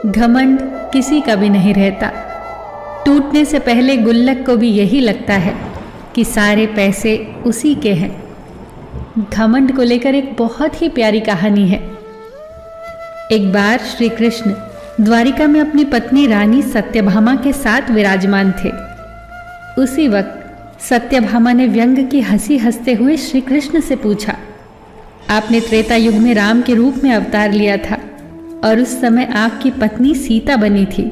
घमंड किसी का भी नहीं रहता। टूटने से पहले गुल्लक को भी यही लगता है कि सारे पैसे उसी के हैं। घमंड को लेकर एक बहुत ही प्यारी कहानी है। एक बार श्री कृष्ण द्वारिका में अपनी पत्नी रानी सत्यभामा के साथ विराजमान थे। उसी वक्त सत्यभामा ने व्यंग की हंसी हंसते हुए श्री कृष्ण से पूछा, आपने त्रेता युग में राम के रूप में अवतार लिया था और उस समय आपकी पत्नी सीता बनी थी,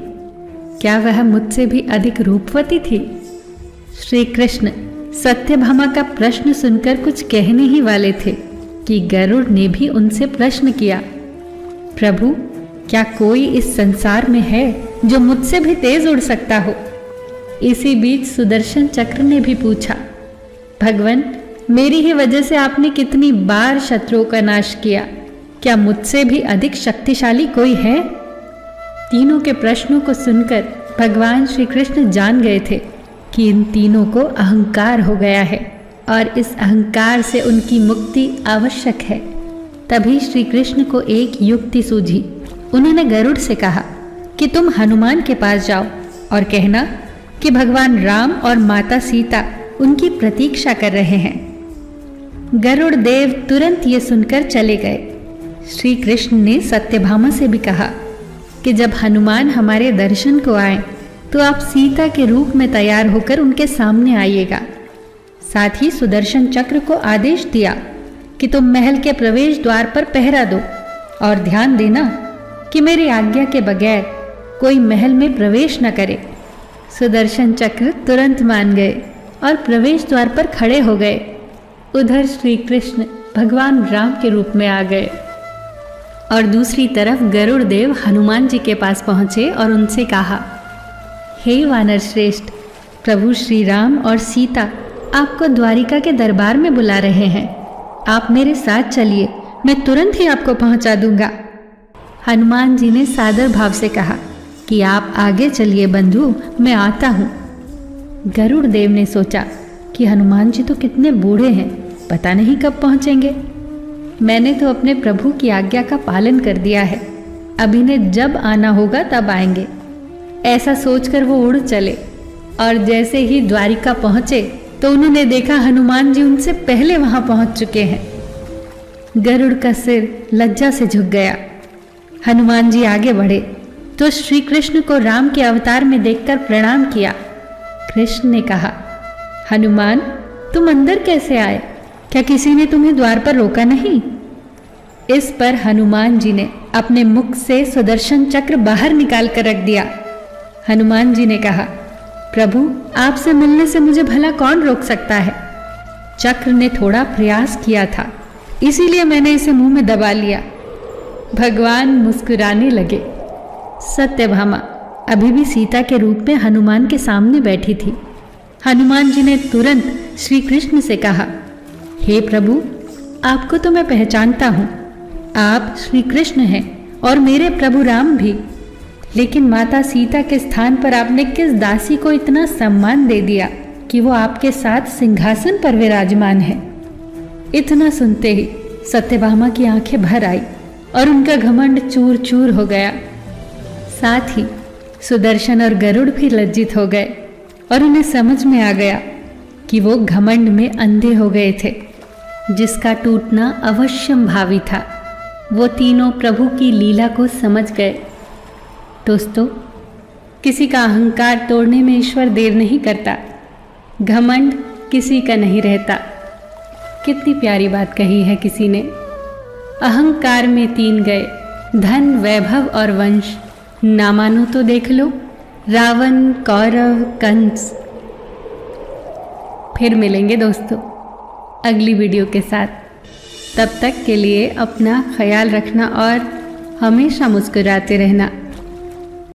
क्या वह मुझसे भी अधिक रूपवती थी? श्री कृष्ण सत्यभामा का प्रश्न सुनकर कुछ कहने ही वाले थे कि गरुड़ ने भी उनसे प्रश्न किया, प्रभु क्या कोई इस संसार में है जो मुझसे भी तेज उड़ सकता हो? इसी बीच सुदर्शन चक्र ने भी पूछा, भगवान मेरी ही वजह से आपने कितनी बार शत्रुओं का नाश किया, क्या मुझसे भी अधिक शक्तिशाली कोई है? तीनों के प्रश्नों को सुनकर भगवान श्री कृष्ण जान गए थे कि इन तीनों को अहंकार हो गया है और इस अहंकार से उनकी मुक्ति आवश्यक है। तभी श्री कृष्ण को एक युक्ति सूझी। उन्होंने गरुड़ से कहा कि तुम हनुमान के पास जाओ और कहना कि भगवान राम और माता सीता उनकी प्रतीक्षा कर रहे हैं। गरुड़ देव तुरंत ये सुनकर चले गए। श्री कृष्ण ने सत्यभामा से भी कहा कि जब हनुमान हमारे दर्शन को आए तो आप सीता के रूप में तैयार होकर उनके सामने आइएगा। साथ ही सुदर्शन चक्र को आदेश दिया कि तुम महल के प्रवेश द्वार पर पहरा दो और ध्यान देना कि मेरी आज्ञा के बगैर कोई महल में प्रवेश न करे। सुदर्शन चक्र तुरंत मान गए और प्रवेश द्वार पर खड़े हो गए। उधर श्री कृष्ण भगवान राम के रूप में आ गए और दूसरी तरफ गरुड़ देव हनुमान जी के पास पहुंचे और उनसे कहा, हे वानर श्रेष्ठ, प्रभु श्री राम और सीता आपको द्वारिका के दरबार में बुला रहे हैं। आप मेरे साथ चलिए, मैं तुरंत ही आपको पहुंचा दूंगा। हनुमान जी ने सादर भाव से कहा कि आप आगे चलिए बंधु, मैं आता हूँ। गरुड़ देव ने सोचा कि हनुमान जी तो कितने बूढ़े हैं, पता नहीं कब पहुँचेंगे। मैंने तो अपने प्रभु की आज्ञा का पालन कर दिया है, अब इन्हें जब आना होगा तब आएंगे। ऐसा सोचकर वो उड़ चले और जैसे ही द्वारिका पहुँचे तो उन्होंने देखा हनुमान जी उनसे पहले वहां पहुंच चुके हैं। गरुड़ का सिर लज्जा से झुक गया। हनुमान जी आगे बढ़े तो श्री कृष्ण को राम के अवतार में देखकर प्रणाम किया। कृष्ण ने कहा, हनुमान तुम अंदर कैसे आए? क्या किसी ने तुम्हें द्वार पर रोका नहीं? इस पर हनुमान जी ने अपने मुख से सुदर्शन चक्र बाहर निकाल कर रख दिया। हनुमान जी ने कहा, प्रभु आपसे मिलने से मुझे भला कौन रोक सकता है? चक्र ने थोड़ा प्रयास किया था, इसीलिए मैंने इसे मुंह में दबा लिया। भगवान मुस्कुराने लगे। सत्यभामा अभी भी सीता के रूप में हनुमान के सामने बैठी थी। हनुमान जी ने तुरंत श्री कृष्ण से कहा, हे प्रभु आपको तो मैं पहचानता हूँ, आप श्री कृष्ण हैं और मेरे प्रभु राम भी, लेकिन माता सीता के स्थान पर आपने किस दासी को इतना सम्मान दे दिया कि वो आपके साथ सिंहासन पर विराजमान है? इतना सुनते ही सत्यभामा की आंखें भर आई और उनका घमंड चूर चूर हो गया। साथ ही सुदर्शन और गरुड़ भी लज्जित हो गए और उन्हें समझ में आ गया कि वो घमंड में अंधे हो गए थे, जिसका टूटना अवश्यंभावी था। वो तीनों प्रभु की लीला को समझ गए। दोस्तों, किसी का अहंकार तोड़ने में ईश्वर देर नहीं करता। घमंड किसी का नहीं रहता। कितनी प्यारी बात कही है किसी ने। अहंकार में तीन गए, धन वैभव और वंश, ना मानो तो देख लो रावण कौरव कंस। फिर मिलेंगे दोस्तों अगली वीडियो के साथ। तब तक के लिए अपना ख्याल रखना और हमेशा मुस्कुराते रहना।